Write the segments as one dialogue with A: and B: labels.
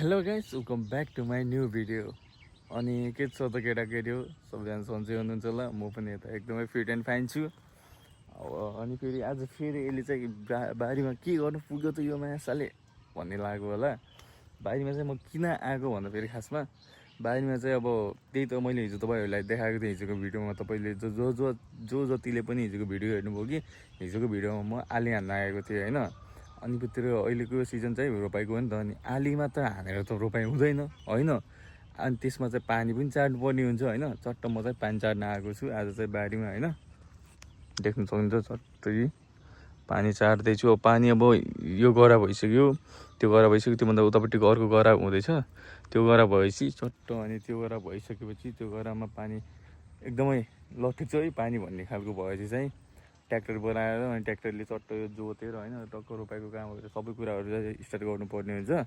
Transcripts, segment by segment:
A: Hello guys, welcome back to my new video. अनि के छ त केटाकेटी हो, सबजना सन्चै हुनुहुन्छ होला। म पनि यता एकदमै फिट एन्ड फाइन छु। अनि फेरि आज फेरि यसले चाहिँ बारीमा के गर्नु पुग्यो त यो माछाले भन्ने लाग्यो होला। बारीमा चाहिँ म किन आएको भन्दा फेरि खासमा बारीमा चाहिँ अब त्यही त मैले हिजो तपाईँहरूलाई देखाएको थिएँ। हिजोको भिडियोमा तपाईँले जो जतिले पनि हिजोको भिडियो हेर्नुभयो कि हिजोको भिडियोमा म आली हान्न आएको थिएँ होइन। अनि भित्र अहिलेको सिजन चाहिँ रोपाइको हो नि त। अनि आली मात्र हानेर त रोपाइ हुँदैन होइन। अनि त्यसमा चाहिँ पानी पनि चाट्नु पर्ने हुन्छ होइन। चट्ट म चाहिँ पानी चाट्न आएको छु आज चाहिँ बारीमा होइन। देख्न सक्नुहुन्छ चट्टै पानी चाट्दैछु। अब पानी अब यो गरा भइसक्यो, त्यो गरा भइसक्यो, त्योभन्दा उतापट्टिको अर्को गरा हुँदैछ। त्यो गरा भएपछि चट्ट अनि त्यो गरा भइसकेपछि त्यो गरामा पानी एकदमै लट्ठिन्छ है पानी भन्ने खालको भएपछि चाहिँ ट्र्याक्टर बनाएर अनि ट्र्याक्टरले चट्ट जोतेर होइन टक्क रोपाइको कामहरू सबै कुराहरू चाहिँ स्टार्ट गर्नुपर्ने हुन्छ।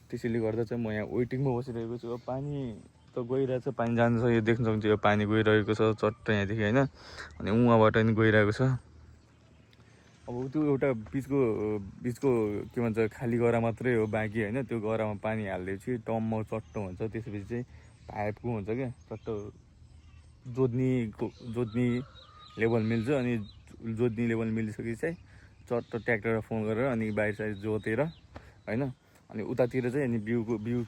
A: त्यसैले गर्दा चाहिँ म यहाँ वेटिङमा बसिरहेको छु। अब पानी त गइरहेको छ, पानी जान्छ, यो देख्न सक्नुहुन्छ यो पानी गइरहेको छ चट्ट यहाँदेखि होइन। अनि उहाँबाट नि गइरहेको छ। अब त्यो एउटा बिचको के भन्छ खाली गरा मात्रै हो बाँकी होइन। त्यो गरामा पानी हालिदिएपछि टम्म चट्ट हुन्छ। त्यसपछि चाहिँ पाइपको हुन्छ क्या चट्ट जोत्ने लेभल मिल्छ। अनि जोत्ने लेभल मिलिसकेपछि चाहिँ चट्ट ट्र्याक्टरलाई फोन गरेर अनि बाहिर साइड जोतेर होइन। अनि उतातिर चाहिँ अनि बिउ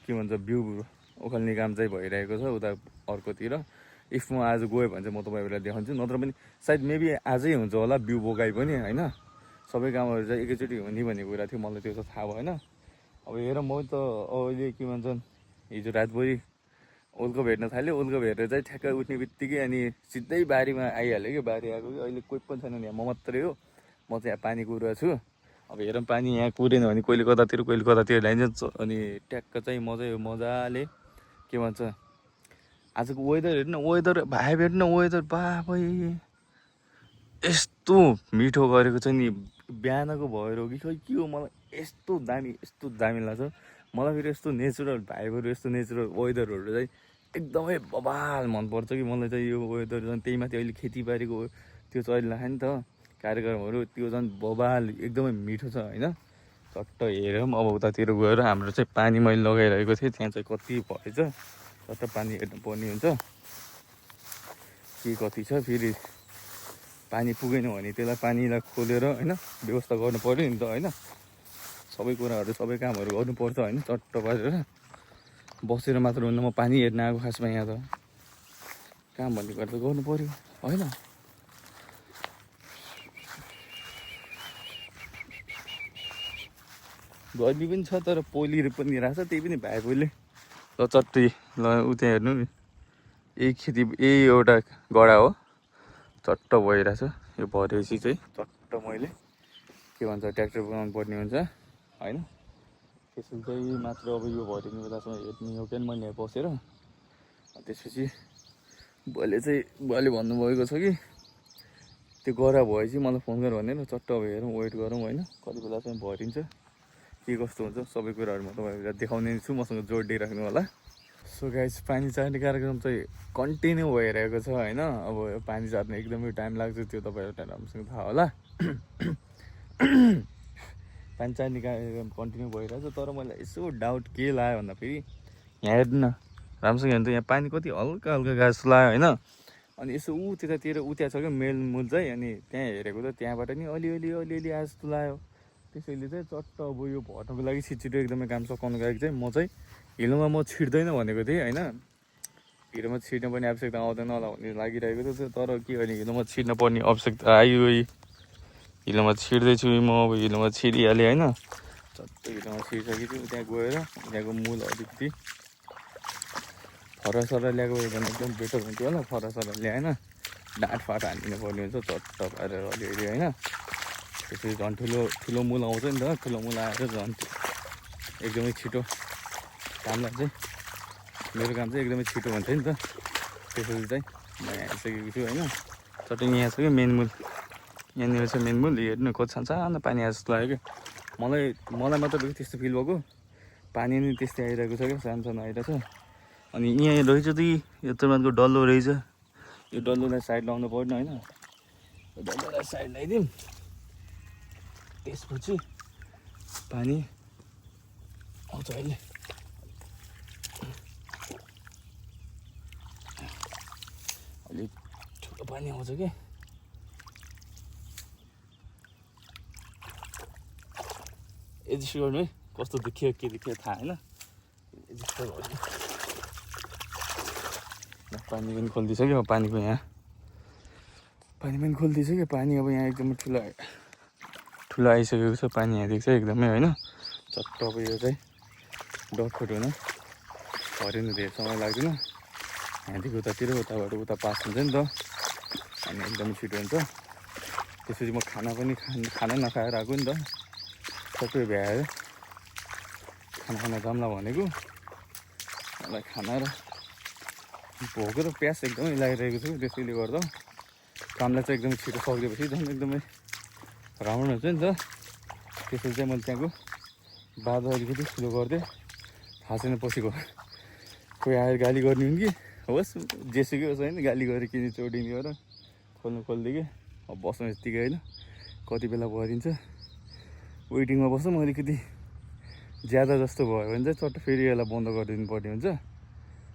A: के भन्छ बिउ उखाल्ने काम चाहिँ भइरहेको छ उता अर्कोतिर। इफ म आज गएँ भने चाहिँ म तपाईँहरूलाई देखाउँछु, नत्र पनि सायद मेबी आजै हुन्छ होला बिउ बोकाइ पनि होइन। सबै कामहरू चाहिँ एकैचोटि हुने भन्ने कुरा थियो, मलाई त्यो त थाहा भएन। अब हेर म त अहिले के भन्छन् हिजो रातभरि उल्को भेट्न थाल्यो। उल्को भेटेर चाहिँ ठ्याक्कै उठ्ने बित्तिकै अनि सिधै बारीमा आइहाल्यो कि बारी आएको कि अहिले कोही पनि छैन यहाँ म मात्रै हो। म चाहिँ यहाँ पानी कुरेको छु। अब हेरौँ पानी यहाँ कुरेन भने कहिले कतातिर ल्याइन्छ। अनि ट्याक्क चाहिँ म चाहिँ मजाले के भन्छ आजको वेदर हेर्नु न, वेदर भाइ हेर्नु न, वेदर बाबै यस्तो मिठो गरेको छ नि। बिहानको भएर हो कि खै के हो, मलाई यस्तो दामी लाग्छ। मलाई फेरि यस्तो नेचुरल भाइबहरू यस्तो नेचुरल वेदरहरू चाहिँ एकदमै बबाल मनपर्छ कि मलाई चाहिँ यो वेदर झन्। त्यही माथि अहिले खेतीबारीको त्यो चलिरहेको नि त कार्यक्रमहरू, त्यो झन् बबाल एकदमै मिठो छ होइन। चट्ट हेरौँ अब उतातिर गएर हाम्रो चाहिँ पानी मैले लगाइरहेको थिएँ त्यहाँ चाहिँ कति भएछ चट्ट पानी हेर्नु पर्ने हुन्छ के कति छ। फेरि पानी पुगेन भने त्यसलाई पानीलाई खोलेर होइन व्यवस्था गर्नु पऱ्यो नि त होइन। सबै कुराहरू सबै कामहरू गर्नुपर्छ होइन। चट्ट पारेर बसेर मात्र हुन्न, म पानी हेर्न आएको खासमा यहाँ त काम भन्ने कुरा त गर्नु पऱ्यो होइन। गर्मी पनि छ तर पोलिएर पनि रहेछ, त्यही पनि भाइ पोइले ल चट्टै ल उता हेर्नु यही एउटा गडा हो चट्ट भइरहेछ। यो भरेपछि चाहिँ चट्ट मैले के भन्छ ट्र्याक्टर बनाउनु पर्ने हुन्छ होइन। त्यसपछि चाहिँ मात्र अब यो भरिने बेलासम्म हेर्ने हो क्या मैले यहाँ बसेर। त्यसपछि बुवाले भन्नुभएको छ कि त्यो गरा भएपछि मलाई फोन गर भनेर। चट्ट अब हेरौँ वेट गरौँ होइन कति बेलासम्म भरिन्छ के कस्तो हुन्छ सबै कुराहरू म तपाईँहरूलाई देखाउने छु। मसँग जोडिदिइ राख्नु होला। सो गाइस पानी चाट्ने कार्यक्रम चाहिँ कन्टिन्यू भइरहेको छ होइन। अब पानी चाट्न एकदमै टाइम लाग्छ त्यो तपाईँहरूलाई राम्रोसँग थाहा होला। पानी चाट्ने कार्यक्रम कन्टिन्यू भइरहेछ। तर मलाई यसो डाउट के लाग्यो भन्दा फेरि यहाँ हेर्नु न राम्रोसँग हेर्नु त यहाँ पानी कति हल्का गाछ लाग्यो होइन। अनि यसो त्यतातिर उता छ क्या मेलमुल चाहिँ। अनि त्यहाँ हेरेको त त्यहाँबाट नि अलिअलि आए जस्तो लाग्यो। त्यसैले चाहिँ चट्ट अब यो भर्नको लागि छिटो एकदमै काम सकाउनुको लागि चाहिँ म चाहिँ हिलोमा म छिट्दैन भनेको थिएँ होइन। हिलोमा छिट्न पर्ने आवश्यकता आउँदैन होला भन्ने लागिरहेको थियो। तर के गर्ने हिलोमा छिट्न पर्ने आवश्यकता आयो। हिलोमा छिट्दैछु म, अब हिलोमा छिरिहालेँ होइन। चट्ट हिलोमा छिरिसकेपछि त्यहाँ गएर त्यहाँको मूल अलिकति फरसर ल्याएको भने एकदम बेटर हुन्थ्यो होला। फरसर ल्याएन डाँटफाट हानिदिनु पर्ने हुन्छ चट्ट पारेर अलिअलि होइन। त्यसपछि झन् ठुलो मूल आउँछ नि त। ठुलो मूल आएर झन् एकदमै छिटो कामलाई चाहिँ मेरो काम चाहिँ एकदमै छिटो हुन्छ नि त। त्यसरी चाहिँ म यहाँ आइसकेको छु होइन। चट्टै यहाँ छ कि मेन मूल, यहाँनिर चाहिँ मेन मूल हेर्नु कति सानो पानी आए जस्तो लाग्यो क्या मलाई मात्र त्यस्तो फिल भएको। पानी नि त्यस्तै आइरहेको छ क्या सानो आइरहेछ। अनि यहाँ रहेछ त यो तपाईँको डल्लो रहेछ। यो डल्लोलाई साइड लाउनु पर्ने होइन। यो डल्लोलाई साइड लगाइदिउँ त्यसपछि पानी आउँछ अहिले पानी आउँछ कि एडजस्ट गर्नु है कस्तो देखियो के देखियो थाहा होइन एडजस्ट गर्नु पानी पनि खोलिदिइसक्यो पानीको यहाँ पानी पनि खोलिदिइसक्यो पानी अब यहाँ एकदमै ठुलो आइसकेको छ पानी यहाँ देख्छ एकदमै होइन चट्ट अब यो चाहिँ डटफट हुन भरिनु धेरै समय लाग्दैन यहाँदेखि उतातिर उताबाट उता पास हुन्छ नि त अनि एकदमै छिटो हुन्छ त्यसपछि म खाना नखाएर आएको नि त सबै भ्याएर खाना जाम्ला भनेको मलाई खाना र भोक र प्यास एकदमै लागिरहेको छु त्यसैले गर्दा कामलाई चाहिँ एकदमै छिटो सकिदिएपछि झन् एकदमै राम्रो हुन्छ नि त त्यसपछि चाहिँ मैले त्यहाँको बाटो अलिकति ठुलो गरिदिएँ थाहा छैन पछिको कोही आएर गाली गर्ने हुन् कि होस् जेसुकै होस् होइन गाली गरेर किनी चोडिने गरेर खोलिदिएँ अब बस्नु यत्तिकै होइन कति बेला भरिन्छ वेटिङमा बस्छु म अलिकति ज्यादा जस्तो भयो भने चाहिँ चट्ट फेरि यसलाई बन्द गरिदिनु पर्ने हुन्छ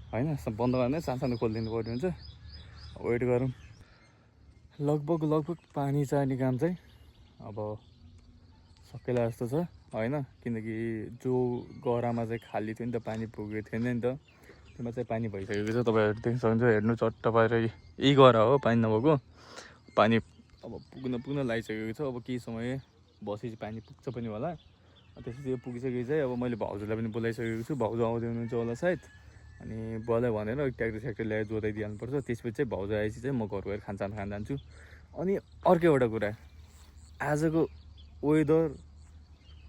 A: होइन बन्द गर्दा सानो खोलिदिनु पर्ने हुन्छ वेट गरौँ लगभग पानी चाहिने काम चाहिँ अब सकेला जस्तो छ होइन किनकि जो गरामा चाहिँ खाली थियो नि त पानी पुगेको थिएन नि त त्यसमा चाहिँ पानी भइसकेको छ तपाईँहरू देख्न सक्नुहुन्छ हेर्नु चट्ट पारेर यही गरा हो पानी नभएको पानी अब पुग्न लागिसकेको छ अब केही समय बसेपछि पानी पुग्छ पनि होला त्यसपछि यो पुगिसकेपछि चाहिँ अब मैले भाउजूलाई पनि बोलाइसकेको छु भाउजू आउँदै हुनुहुन्छ होला सायद अनि बोलाइ भनेर ट्र्याक्टर ल्याएर जोताइदिहाल्नुपर्छ त्यसपछि चाहिँ भाउजू आएपछि चाहिँ म घर गएर खानसान खान जान्छु अनि अर्को एउटा कुरा आजको वेदर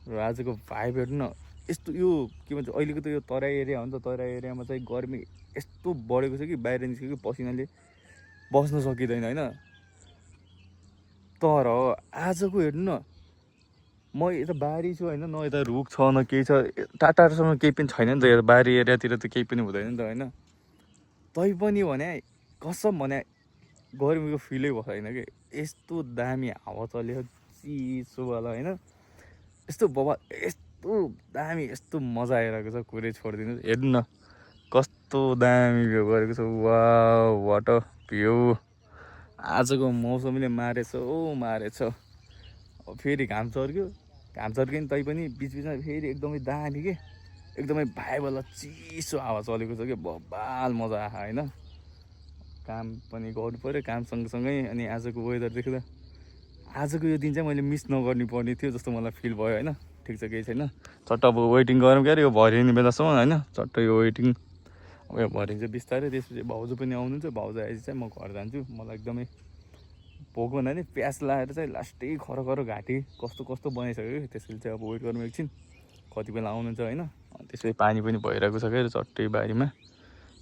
A: र आजको भाइब हेर्नु न यस्तो यो के भन्छ अहिलेको त यो तराई एरिया हो नि त तराई एरियामा चाहिँ गर्मी यस्तो बढेको छ कि बाहिर निस्केको पसिनाले बस्न सकिँदैन होइन तर आजको हेर्नु न म यता बारी छु होइन न यता रुख छ न केही छ टाढासम्म केही पनि छैन नि त यता बारी एरियातिर त केही पनि हुँदैन नि त होइन तैपनि भने कसम भने गर्मीको फिलै भएन कि यस्तो दामी हावा चल्यो चिसोवाला होइन यस्तो यस्तो दामी यस्तो मजा आइरहेको छ कुरै छोडिदिनु हेर्नु न कस्तो दामी भ्यू गरेको छ वा वाट अ भ्यू आजको मौसमले मारेछ अब फेरि घाम चर्क्यो नि तैपनि बिचबिचमा फेरि एकदमै दामी के एकदमै भाइवाला चिसो हावा चलेको छ कि बबाल मजा आयो होइन काम पनि गर्नु पऱ्यो काम सँगसँगै अनि आजको वेदर देख्दा आजको यो दिन चाहिँ मैले मिस नगर्नु पर्ने थियो जस्तो मलाई फिल भयो होइन ठिक छ केही छैन चट्ट अब वेटिङ गरौँ क्या यो भरिने बेलासम्म होइन चट्ट यो वेटिङ अब यो भरिन्छ बिस्तारै त्यसपछि भाउजू पनि आउनुहुन्छ भाउजू आएपछि चाहिँ म घर जान्छु मलाई एकदमै भोक भन्दा नि प्यास लागेर चाहिँ लास्टै खर घाँटी कस्तो बनाइसक्यो त्यसैले चाहिँ अब वेट गरौँ एकछिन कति बेला आउनुहुन्छ होइन त्यसपछि पानी पनि भइरहेको छ क्या चट्टै बारीमा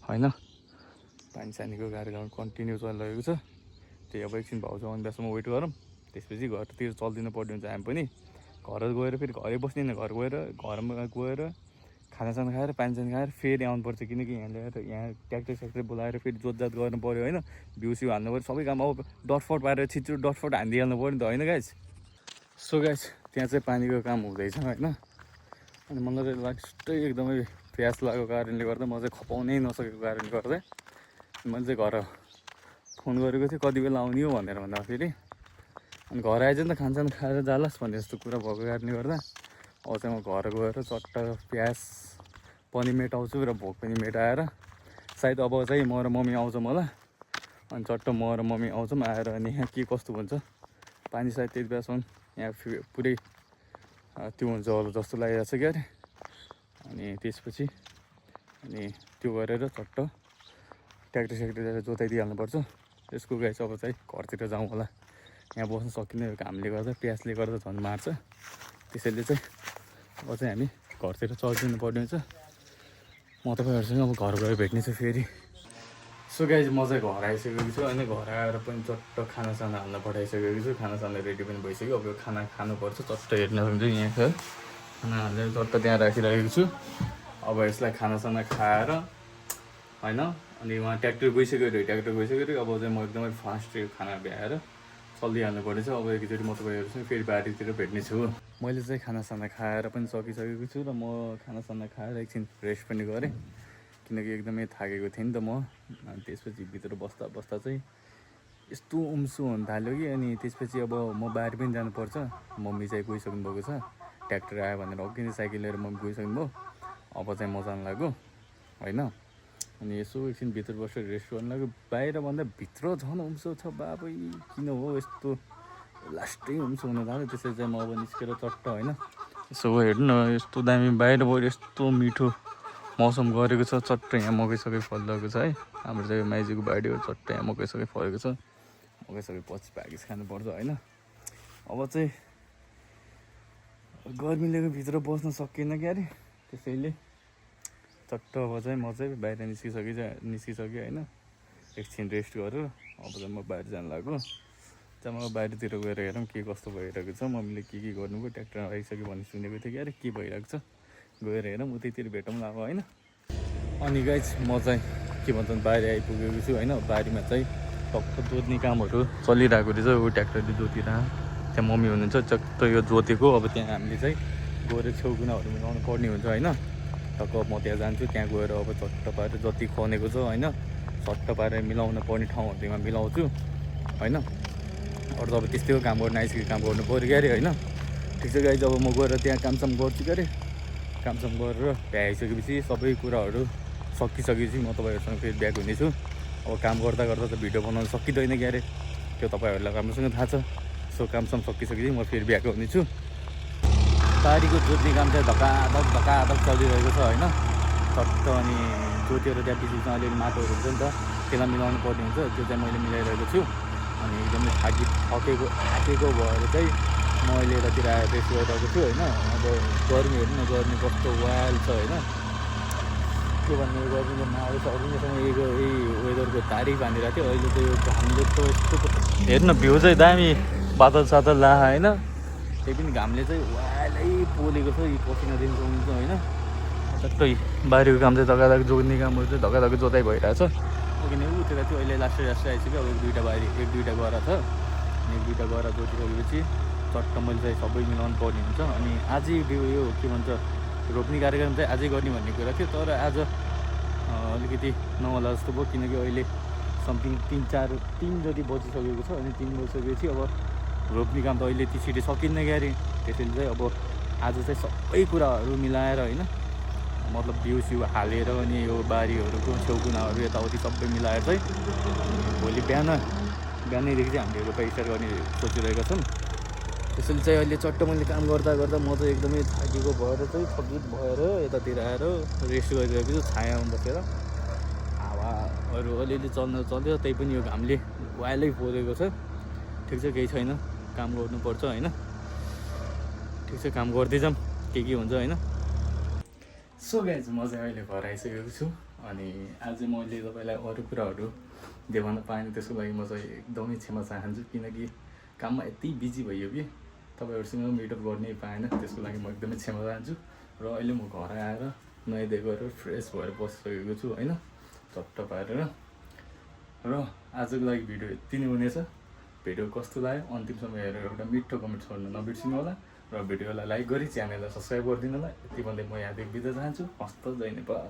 A: होइन पानी सानीको कार्यक्रम कन्टिन्यू चलिरहेको छ त्यही अब एकछिन भाउजू आउने बेलासम्म वेट गरौँ त्यसपछि घरतिर चल्दिनु पर्ने हुन्छ हामी पनि घर गएर फेरि घरै बस्दैन घरमा गएर खानासाना खाएर पानीसानी खाएर फेरि आउनुपर्छ किनकि यहाँ ल्याएर यहाँ ट्र्याक्टर बोलाएर फेरि जोतजात गर्नु पऱ्यो होइन बिउसिउ हाल्नु पऱ्यो सबै काम अब डटफट पारेर छिटो डटफट हानिदिइहाल्नु पऱ्यो नि त होइन गाइस सो गाइस त्यहाँ चाहिँ पानीको काम हुँदैछ होइन अनि मलाई चाहिँ लास्टै एकदमै प्यास लागेको कारणले गर्दा म चाहिँ खपाउनै नसकेको कारणले गर्दा मैले चाहिँ घर फोन गरेको थिएँ कति बेला आउने हो भनेर भन्दाखेरि अनि घर आएछ नि त खानसान खाएर जालास् भन्ने जस्तो कुरा भएको कारणले गर्दा अब चाहिँ म घर गएर चट्ट प्यास पनि मेटाउँछु र भोक पनि मेटाएर सायद अब चाहिँ म र मम्मी आउँछौँ होला अनि चट्ट म र मम्मी आउँछौँ आएर अनि यहाँ के कस्तो हुन्छ पानी सायद त्यति बेलासम्म यहाँ पुरै त्यो हुन्छ होला जस्तो लागिरहेको छ क्या अरे अनि त्यसपछि अनि त्यो गरेर चट्ट ट्र्याक्टर जोताइदिइहाल्नुपर्छ त्यसको गाई चाहिँ अब चाहिँ घरतिर जाउँ होला यहाँ बस्न सकिँदैन घामले गर्दा प्यासले गर्दा झन् मार्छ त्यसैले चाहिँ अब चाहिँ हामी घरतिर चल्दिनु पर्ने हुन्छ म तपाईँहरूसँग अब घर गएर भेट्ने छु फेरि सो गाइज म चाहिँ घर आइसकेको छु होइन घर आएर पनि चट्ट खानासाना हाल्न पठाइसकेको छु खानासाना रेडी पनि भइसक्यो अब यो खाना खानुपर्छ चट्ट हेर्न सक्नुहुन्छ यहाँ छ खाना हालेर चट्ट त्यहाँ राखिरहेको छु अब यसलाई खानासाना खाएर होइन अनि उहाँ ट्र्याक्टर गइसक्यो अरे अब चाहिँ म एकदमै फास्ट खाना भ्याएर चलिहाल्नु पर्नेछ अब एकचोटि म तपाईँहरूसँग फेरि बारीतिर भेट्ने छु मैले चाहिँ खानासाना खाएर पनि सकिसकेको छु र म खानासाना खाएर एकछिन रेस्ट पनि गरेँ किनकि एकदमै थाकेको थिएँ नि त म अनि त्यसपछि भित्र बस्दा चाहिँ यस्तो उम्सु हुन थाल्यो कि अनि त्यसपछि अब म बाहिर पनि जानुपर्छ। मम्मी चाहिँ गइसक्नु भएको छ, ट्र्याक्टर आयो भनेर अघि नै साइकल लिएर मम्मी गइसक्नु भयो। अब चाहिँ म जानु लाग्यो होइन। अनि यसो एकछिन भित्र बसेर रेस्ट गर्नु लाग्यो। बाहिरभन्दा भित्र झन् उम्सो छ बाबै, किन हो यस्तो लास्टै उम्सो हुन थाल्यो। त्यसरी चाहिँ म अब निस्केर चट्ट होइन यसो हेर्नु न, यस्तो दामी बाहिर गएर यस्तो मिठो मौसम गरेको छ। चट्ट यहाँ मकैसकै फलिरहेको छ है। हाम्रो चाहिँ माइजूको बारी हो, चट्ट यहाँ मकैसकै फलेको छ। मकैसकै पछि भागिस खानुपर्छ होइन। अब चाहिँ गर्मीले भित्र बस्न सकिएन क्या अरे, त्यसैले चट्ट अब चाहिँ म चाहिँ बाहिर निस्किसकेँ होइन। एकछिन रेस्ट गरेर अब चाहिँ म बाहिर जानु लाग्यो। चाहिँ म बाहिरतिर गएर हेरौँ के कस्तो भइरहेको छ, मम्मीले के गर्नुभयो। ट्र्याक्टर आइसक्यो भन्ने सुनेको थिएँ क्या अरे, के भइरहेको छ गएर हेरौँ, उतैतिर भेटौँ अब होइन। अनि गाइज म चाहिँ के भन्छ बाहिर आइपुगेको छु होइन। बारीमा चाहिँ टक्क जोत्ने कामहरू चलिरहेको रहेछ। ऊ ट्र्याक्टरले जोतिरहेको, त्यहाँ मम्मी हुनुहुन्छ चट्ट यो जोतेको। अब त्यहाँ हामीले चाहिँ गएर छेउकुनाहरू मिलाउनु पर्ने हुन्छ होइन। टक्क म त्यहाँ जान्छु, त्यहाँ गएर अब चट्ट पारेर जति खनेको छ होइन चट्ट पारेर मिलाउनु पर्ने ठाउँहरूमा मिलाउँछु होइन। अरू त अब त्यस्तै हो, काम गर्नु आइसक्यो, काम गर्नु पऱ्यो क्या अरे होइन। ठिक छ गाइज, अब म गएर त्यहाँ कामसाम गर्छु क्या अरे। कामसाम गरेर भ्याइसकेपछि सबै कुराहरू सकिसकेपछि म तपाईँहरूसँग फेरि ब्याक हुनेछु। अब काम गर्दा गर्दा त भिडियो बनाउनु सकिँदैन क्या अरे, त्यो तपाईँहरूलाई राम्रोसँग थाहा छ। सो कामसाम सकिसकेपछि म फेरि ब्याक हुनेछु। बारीको जोत्ने काम चाहिँ धकाधक चलिरहेको छ होइन। चट्ट अनि जोतेर त्यहाँ पिछुमा अलिअलि माटोहरू हुन्छ नि त, त्यसलाई मिलाउनु पर्ने हुन्छ। त्यो चाहिँ मैले मिलाइरहेको छु। अनि एकदमै थाकेको भएर चाहिँ म अहिले यतातिर आएर रेस्ट गरिरहेको छु होइन। अब गर्मी हेर्नु न, गर्मी कस्तो वाइल्ड छ होइन। के भन्ने, गर्मीले मारे छ। अरूसँग यही वेदरको तारिफ हानिरहेको थियो। अहिले चाहिँ यो घामले त यस्तो हेर्नु न, भ्यू चाहिँ दामी, बादल सादल ला होइन। त्यही पनि घामले चाहिँ वाइल्डै पोलेको छ। यी पसिना दिन हुन्छ होइन। टक्कै बारीको काम चाहिँ धकाधक जोड्ने कामहरू चाहिँ धकाधक जोताइ भइरहेछ। किनकि उतिर त्यो अहिले लास्टै आइसक्यो। अब एक दुईवटा गरा छ। अनि एक दुईवटा गरा जोतिसकेपछि चट्ट मैले चाहिँ सबै मिलाउनु पर्ने हुन्छ। अनि आजै यो के भन्छ रोप्ने कार्यक्रम चाहिँ आजै गर्ने भन्ने कुरा थियो, तर आज अलिकति नहोला जस्तो भयो। किनकि अहिले समथिङ 3 जति बजिसकेको छ। अनि 3 बजिसकेपछि अब रोप्ने काम त अहिले त्यसरी सकिन्न क्या अरे। त्यसैले चाहिँ अब आज चाहिँ सबै कुराहरू मिलाएर होइन, मतलब बिउ हालेर अनि यो बारीहरूको छेउकुनाहरू यताउति सबै मिलाएर चाहिँ भोलि बिहानैदेखि चाहिँ हामीले रोपाइ स्टार्ट गर्ने सोचिरहेका छौँ। त्यसैले चाहिँ अहिले चट्ट मैले काम गर्दा म चाहिँ एकदमै थाकेको भएर चाहिँ थकित भएर यतातिर आएर रेस्ट गरिरहेको छु छायामा बसेर। हावाहरू अलिअलि चल्यो, त्यही पनि यो घामले वाइल्डै पोलेको छ। ठिक छ, केही छैन, काम गर्नुपर्छ होइन। ठिक छ, काम गर्दै जाऊँ, के हुन्छ होइन। सो गाइज, म चाहिँ अहिले घर आइसकेको छु। अनि आज मैले तपाईँलाई अरू कुराहरू देखाउन पाएन, त्यसको लागि म चाहिँ एकदमै क्षमा चाहन्छु। किनकि काममा यति बिजी भइयो कि तपाईँहरूसँग मिटअप गर्नै पाएन, त्यसको लागि म एकदमै क्षमा चाहन्छु। र अहिले म घर आएर नुहाइधुवाइ गरेर फ्रेस भएर बसिसकेको छु होइन, चट्ट पारेर। र आजको लागि भिडियो यति नै हुनेछ। भिडियो कस्तो लाग्यो अन्तिमसम्म हेरेर एउटा मिठो कमेन्ट छोड्न नबिर्सिनु होला। र भिडियोलाई लाइक गरी च्यानललाई सब्सक्राइब गरिदिनु होला। यति भन्दै म यहाँदेखि बिदा चाहन्छु। हस्त जय नेपाल।